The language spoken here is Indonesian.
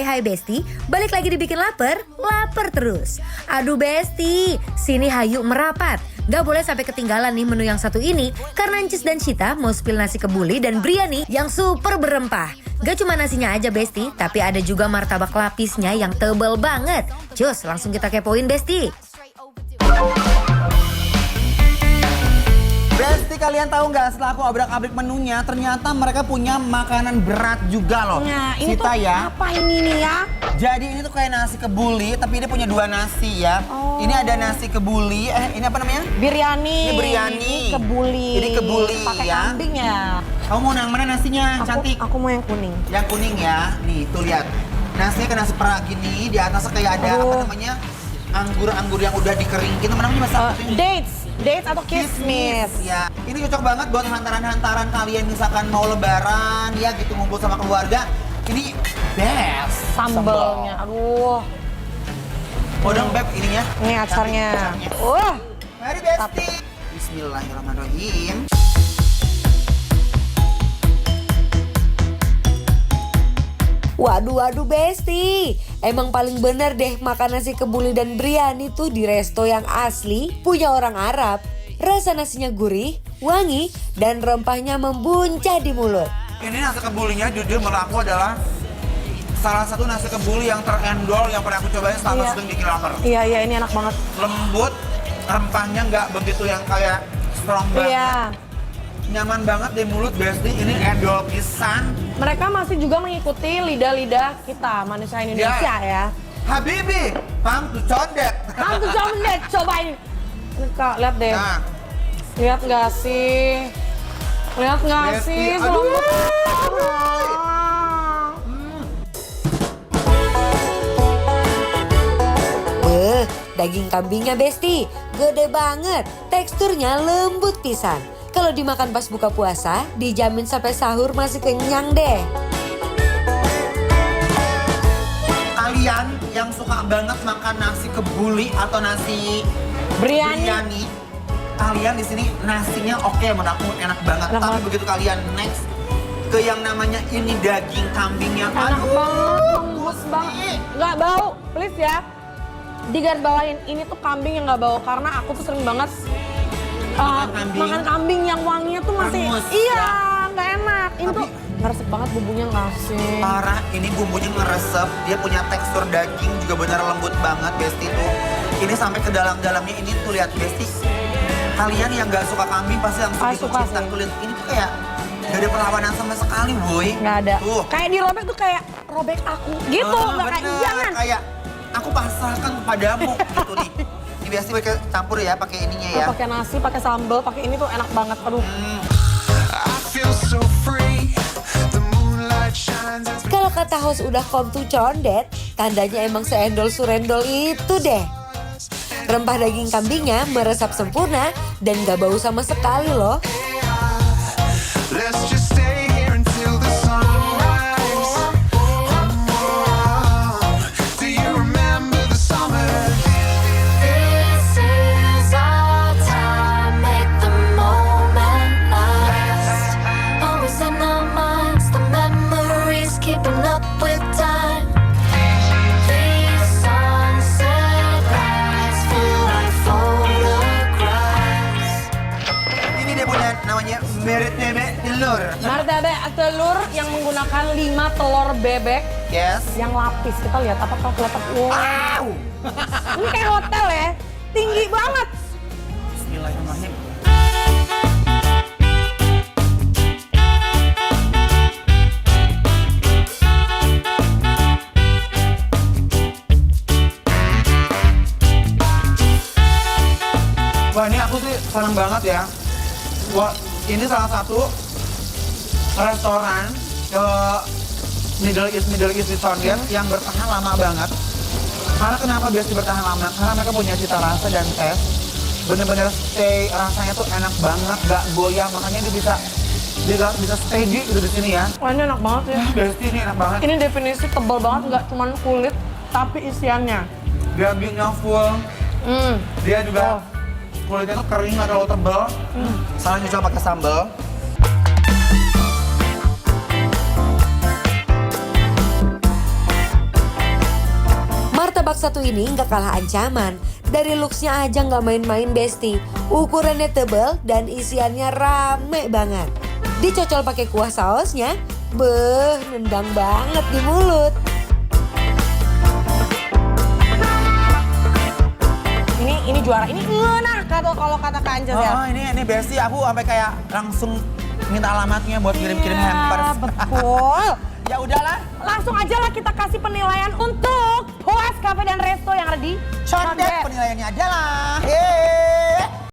Hai Besti, balik lagi dibikin lapar terus. Aduh Besti, sini hayu merapat. Gak boleh sampai ketinggalan nih menu yang satu ini, karena Encis dan Cita mau spill nasi kebuli dan biryani yang super berempah. Gak cuma nasinya aja Besti, tapi ada juga martabak lapisnya yang tebel banget. Cus, langsung kita kepoin Besti. Besti, kalian tahu nggak, setelah aku abrak-abrik menunya, ternyata mereka punya makanan berat juga loh. Nah, ini Sita tuh ya. apa ini nih ya? Jadi ini tuh kayak nasi kebuli, tapi dia punya dua nasi ya. Oh. Ini ada nasi kebuli, ini apa namanya? Biryani. Ini biryani. Ini kebuli. Ini kebuli pakai ya. kambing ya. Kamu mau yang mana nasinya, cantik? Aku mau yang kuning. Yang kuning ya. Nih, tuh lihat. Nasinya kayak nasi perak gini, di atasnya kayak ada apa namanya? Anggur-anggur yang udah dikeringin, itu namanya bahasa Dates atau kismis. Ya, ini cocok banget buat hantaran-hantaran kalian misalkan mau lebaran ya gitu, ngumpul sama keluarga. Ini best. Sambelnya, aduh. Oh dong Beb, ininya. Ini acarnya. Wah. Mari Besti. Bismillahirrahmanirrahim. Waduh Besti, emang paling bener deh makan nasi kebuli dan biryani tuh di resto yang asli punya orang Arab. Rasa nasinya gurih, wangi, dan rempahnya membuncah di mulut. Ini nasi kebulinya jujur menurut aku adalah salah satu nasi kebuli yang terendol yang pernah aku cobain selama syuting Bikin Lapar. Iya, ini enak banget. Lembut, rempahnya nggak begitu yang kayak strong banget. Iya. Nyaman banget di mulut Besti, ini endol pisan. Mereka masih juga mengikuti lidah-lidah kita, manusia Indonesia ya. Habibi, pam tu condet. Kamu coba deh, cobain. Ini Kak, lihat deh. Nah, Lihat nggak sih? Lihat nggak Besti, sih? aduh. Daging kambingnya Besti, gede banget, teksturnya lembut pisan. Kalau dimakan pas buka puasa, dijamin sampai sahur masih kenyang deh. kalian yang suka banget makan nasi kebuli atau nasi biryani, kalian di sini nasinya oke, menurut aku enak banget. Enak Tapi banget. begitu kalian next ke yang namanya ini daging kambing yang Enak banget, lembut banget. Nggak bau, please ya. Digarisbawahin, ini tuh kambing yang nggak bau. Karena aku tuh sering banget makan kambing yang wanginya tuh masih Hangus, iya, ya. nggak enak. Ini Tapi- tuh ngeresep banget bumbunya nggak sih? parah, ini bumbunya ngeresep, dia punya tekstur daging juga benar lembut banget Besti tuh. Ini sampai ke dalam-dalamnya, ini tuh lihat Besti. Kalian yang gak suka kambing pasti langsung Suka cinta sih. kulit. Ini tuh kayak gak ada perlawanan sama sekali, boy. Nggak ada. Tuh. Kayak dirobek tuh kayak robek aku gitu, nggak kayak bener. jangan. Kayak aku pasrahkan kepadamu gitu nih. Ini biasa pakai campur ya, pakai ininya ya. Pakai nasi, pakai sambal, pakai ini tuh enak banget. Aduh. I feel so free. The moonlight shines as Kalau kata host udah come to condet, tandanya emang seendol surendol itu deh. Rempah daging kambingnya meresap sempurna dan gak bau sama sekali loh. let's just stay here until the sunrise. Do you remember the summer? This is our time, make the moment last. Always in our minds, the memories keeping up with time. These sunset lights feel like photographs. Ini dia punya namanya merit bebek telur. Martabak telur yang menggunakan 5 telur bebek Yes. yang lapis. Kita lihat apakah kelihatan. Wow. Ini kayak hotel ya. Tinggi banget. Bismillahirrahmanirrahim. Wah, ini aku sih senang banget ya. Wah, ini salah satu restoran ke Middle East di Condet yang bertahan lama banget. Karena kenapa biasa bertahan lama? Karena mereka punya cita rasa dan tes. Bener-bener stay, rasanya tuh enak banget, gak goyah. Makanya dia bisa steady gitu di sini ya. Wah, ini enak banget ya. Besti ini enak banget. Ini definisi tebal banget, nggak cuma kulit, tapi isiannya. Dagingnya full, dia juga Oh. kulitnya tuh kering, gak terlalu tebal. Salah nyusul pakai sambal. Gerobak satu ini nggak kalah ancaman. Dari looksnya aja nggak main-main Besti. Ukurannya tebal dan isiannya rame banget. Dicocol pakai kuah sausnya, beh, nendang banget di mulut. Ini juara, ini ngenah kalau kata Kak Anjas ya. Oh, ini Besti, aku sampai kayak langsung minta alamatnya buat kirim-kirim hampers. Betul. Ya udahlah, Langsung aja lah kita kasih penilaian untuk Hoas Cafe dan Resto yang ada di condet penilaiannya aja lah. Yeay.